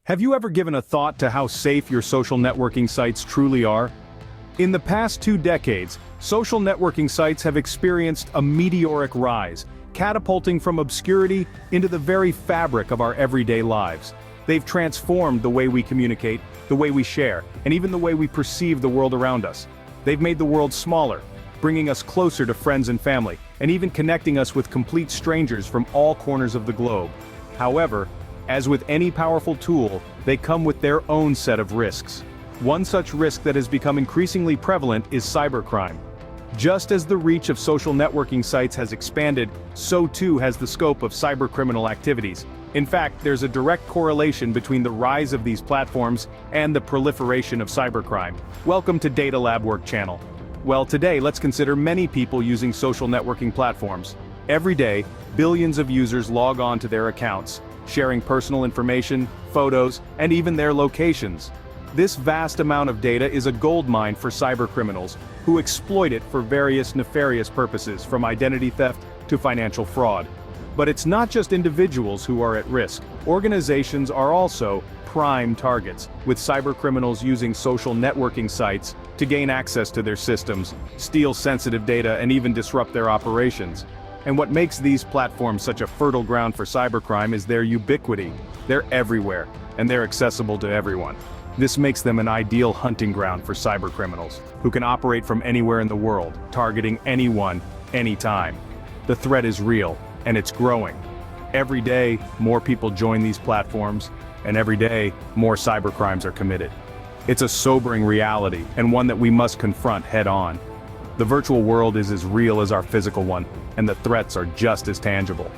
Have you ever given a thought to how safe your social networking sites truly are? In the past 2 decades, social networking sites have experienced a meteoric rise, catapulting from obscurity into the very fabric of our everyday lives. They've transformed the way we communicate, the way we share, and even the way we perceive the world around us. They've made the world smaller, bringing us closer to friends and family, and even connecting us with complete strangers from all corners of the globe. However, as with any powerful tool, they come with their own set of risks. One such risk that has become increasingly prevalent is cybercrime. Just as the reach of social networking sites has expanded, so too has the scope of cybercriminal activities. In fact, there's a direct correlation between the rise of these platforms and the proliferation of cybercrime. Welcome to Data Lab Work Channel. Well, today let's consider many people using social networking platforms. Every day, billions of users log on to their accounts, sharing personal information, photos, and even their locations. This vast amount of data is a goldmine for cybercriminals, who exploit it for various nefarious purposes, from identity theft to financial fraud. But it's not just individuals who are at risk. Organizations are also prime targets, with cybercriminals using social networking sites to gain access to their systems, steal sensitive data, and even disrupt their operations. And what makes these platforms such a fertile ground for cybercrime is their ubiquity. They're everywhere, and they're accessible to everyone. This makes them an ideal hunting ground for cybercriminals, who can operate from anywhere in the world, targeting anyone, anytime. The threat is real, and it's growing. Every day, more people join these platforms, and every day, more cybercrimes are committed. It's a sobering reality, and one that we must confront head-on. The virtual world is as real as our physical one, and the threats are just as tangible.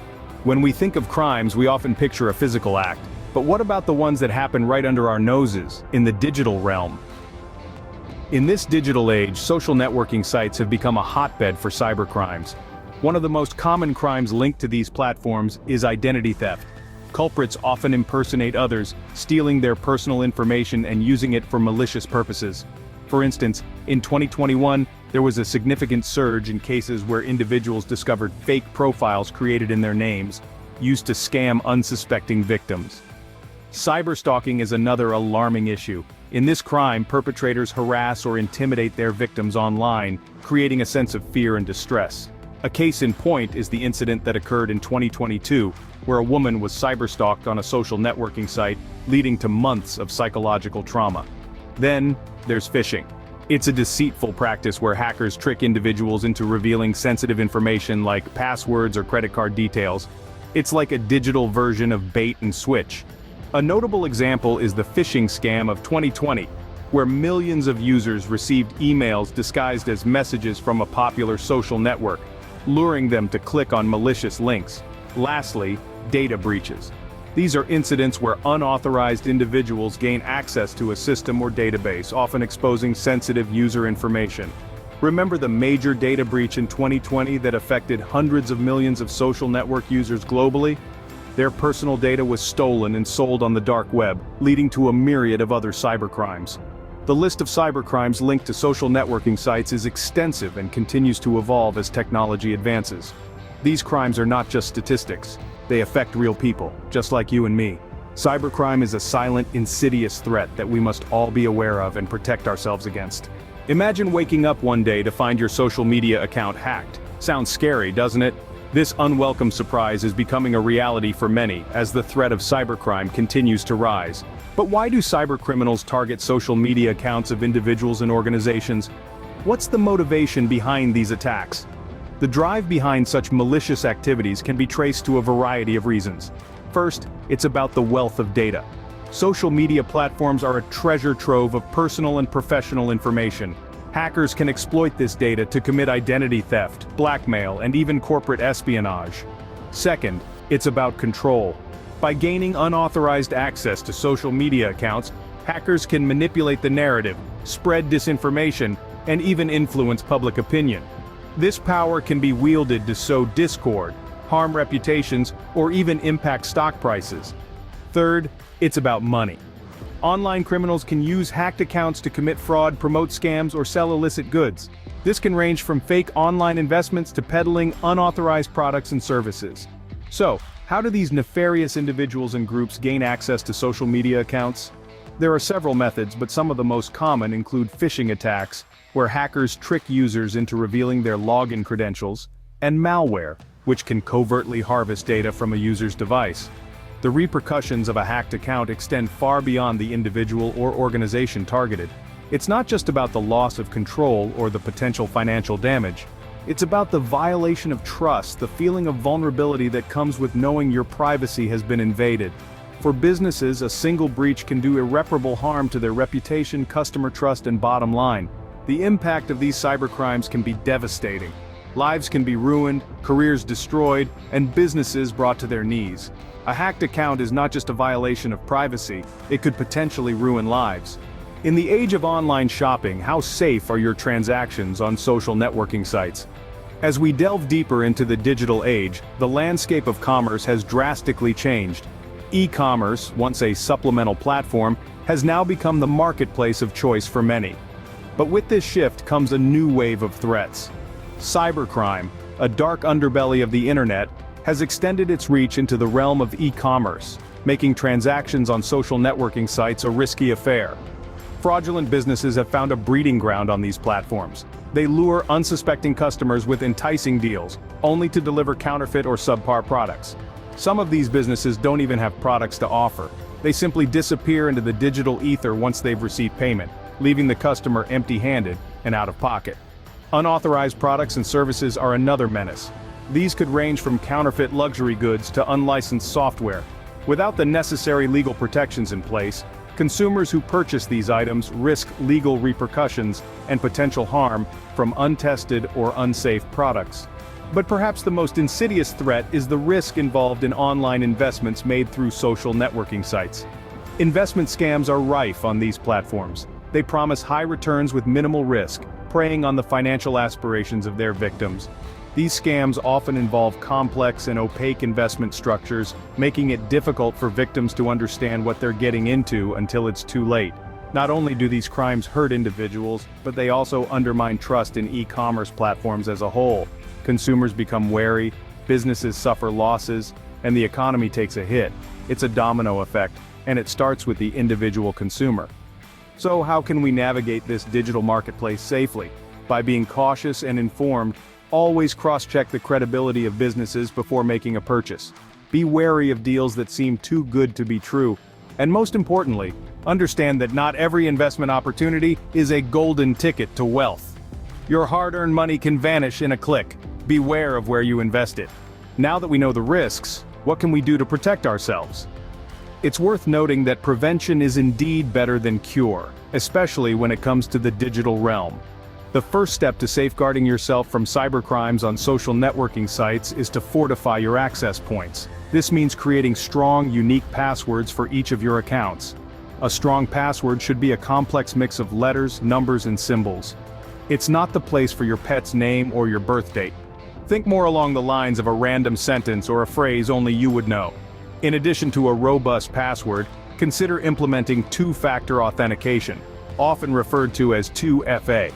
When we think of crimes, we often picture a physical act, but what about the ones that happen right under our noses, in the digital realm? In this digital age, social networking sites have become a hotbed for cybercrimes. One of the most common crimes linked to these platforms is identity theft. Culprits often impersonate others, stealing their personal information and using it for malicious purposes. For instance, in 2021, there was a significant surge in cases where individuals discovered fake profiles created in their names, used to scam unsuspecting victims. Cyberstalking is another alarming issue. In this crime, perpetrators harass or intimidate their victims online, creating a sense of fear and distress. A case in point is the incident that occurred in 2022, where a woman was cyberstalked on a social networking site, leading to months of psychological trauma. Then, there's phishing. It's a deceitful practice where hackers trick individuals into revealing sensitive information like passwords or credit card details. It's like a digital version of bait and switch. A notable example is the phishing scam of 2020, where millions of users received emails disguised as messages from a popular social network, luring them to click on malicious links. Lastly, data breaches. These are incidents where unauthorized individuals gain access to a system or database, often exposing sensitive user information. Remember the major data breach in 2020 that affected hundreds of millions of social network users globally? Their personal data was stolen and sold on the dark web, leading to a myriad of other cybercrimes. The list of cybercrimes linked to social networking sites is extensive and continues to evolve as technology advances. These crimes are not just statistics. They affect real people, just like you and me. Cybercrime is a silent, insidious threat that we must all be aware of and protect ourselves against. Imagine waking up one day to find your social media account hacked. Sounds scary, doesn't it? This unwelcome surprise is becoming a reality for many as the threat of cybercrime continues to rise. But why do cybercriminals target social media accounts of individuals and organizations? What's the motivation behind these attacks? The drive behind such malicious activities can be traced to a variety of reasons. First, it's about the wealth of data. Social media platforms are a treasure trove of personal and professional information. Hackers can exploit this data to commit identity theft, blackmail, and even corporate espionage. Second, it's about control. By gaining unauthorized access to social media accounts, hackers can manipulate the narrative, spread disinformation, and even influence public opinion. This power can be wielded to sow discord, harm reputations, or even impact stock prices. Third, it's about money. Online criminals can use hacked accounts to commit fraud, promote scams, or sell illicit goods. This can range from fake online investments to peddling unauthorized products and services. So, How do these nefarious individuals and groups gain access to social media accounts? There are several methods, but some of the most common include phishing attacks, where hackers trick users into revealing their login credentials, and malware, which can covertly harvest data from a user's device. The repercussions of a hacked account extend far beyond the individual or organization targeted. It's not just about the loss of control or the potential financial damage. It's about the violation of trust, the feeling of vulnerability that comes with knowing your privacy has been invaded. For businesses, a single breach can do irreparable harm to their reputation, customer trust, and bottom line. The impact of these cybercrimes can be devastating. Lives can be ruined, careers destroyed, and businesses brought to their knees. A hacked account is not just a violation of privacy, it could potentially ruin lives. In the age of online shopping, how safe are your transactions on social networking sites? As we delve deeper into the digital age, the landscape of commerce has drastically changed. E-commerce, once a supplemental platform, has now become the marketplace of choice for many. But with this shift comes a new wave of threats. Cybercrime, a dark underbelly of the internet, has extended its reach into the realm of e-commerce, making transactions on social networking sites a risky affair. Fraudulent businesses have found a breeding ground on these platforms. They lure unsuspecting customers with enticing deals, only to deliver counterfeit or subpar products. Some of these businesses don't even have products to offer. They simply disappear into the digital ether once they've received payment, leaving the customer empty-handed and out of pocket. Unauthorized products and services are another menace. These could range from counterfeit luxury goods to unlicensed software. Without the necessary legal protections in place, consumers who purchase these items risk legal repercussions and potential harm from untested or unsafe products. But perhaps the most insidious threat is the risk involved in online investments made through social networking sites. Investment scams are rife on these platforms. They promise high returns with minimal risk, preying on the financial aspirations of their victims. These scams often involve complex and opaque investment structures, making it difficult for victims to understand what they're getting into until it's too late. Not only do these crimes hurt individuals, but they also undermine trust in e-commerce platforms as a whole. Consumers become wary, businesses suffer losses, and the economy takes a hit. It's a domino effect, and it starts with the individual consumer. So how can we navigate this digital marketplace safely? By being cautious and informed, always cross-check the credibility of businesses before making a purchase. Be wary of deals that seem too good to be true. And most importantly, understand that not every investment opportunity is a golden ticket to wealth. Your hard-earned money can vanish in a click. Beware of where you invest it. Now that we know the risks, what can we do to protect ourselves? It's worth noting that prevention is indeed better than cure, especially when it comes to the digital realm. The first step to safeguarding yourself from cybercrimes on social networking sites is to fortify your access points. This means creating strong, unique passwords for each of your accounts. A strong password should be a complex mix of letters, numbers, and symbols. It's not the place for your pet's name or your birth date. Think more along the lines of a random sentence or a phrase only you would know. In addition to a robust password, consider implementing two-factor authentication, often referred to as 2FA.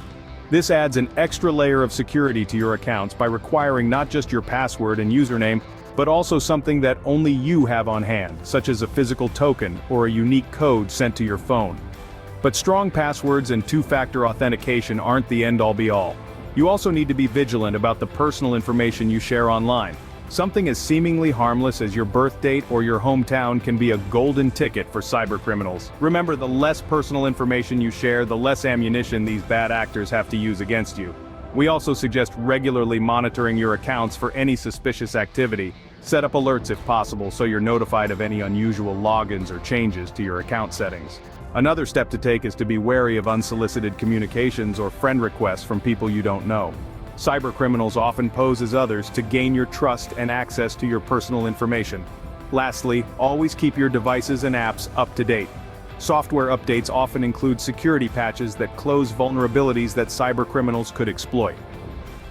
This adds an extra layer of security to your accounts by requiring not just your password and username, but also something that only you have on hand, such as a physical token or a unique code sent to your phone. But strong passwords and two-factor authentication aren't the end-all be-all. You also need to be vigilant about the personal information you share online. Something as seemingly harmless as your birth date or your hometown can be a golden ticket for cybercriminals. Remember, the less personal information you share, the less ammunition these bad actors have to use against you. We also suggest regularly monitoring your accounts for any suspicious activity. Set up alerts if possible so you're notified of any unusual logins or changes to your account settings. Another step to take is to be wary of unsolicited communications or friend requests from people you don't know. Cybercriminals often pose as others to gain your trust and access to your personal information. Lastly, always keep your devices and apps up to date. Software updates often include security patches that close vulnerabilities that cybercriminals could exploit.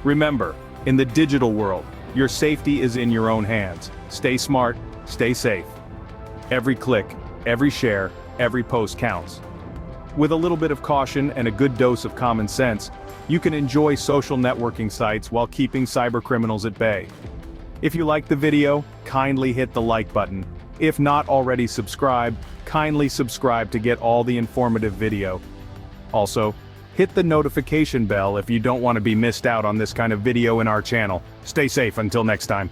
Remember, in the digital world, your safety is in your own hands. Stay smart, stay safe. Every click, every share, every post counts. With a little bit of caution and a good dose of common sense, you can enjoy social networking sites while keeping cybercriminals at bay. If you liked the video, kindly hit the like button. If not already subscribed, kindly subscribe to get all the informative video. Also, hit the notification bell if you don't want to be missed out on this kind of video in our channel. Stay safe until next time.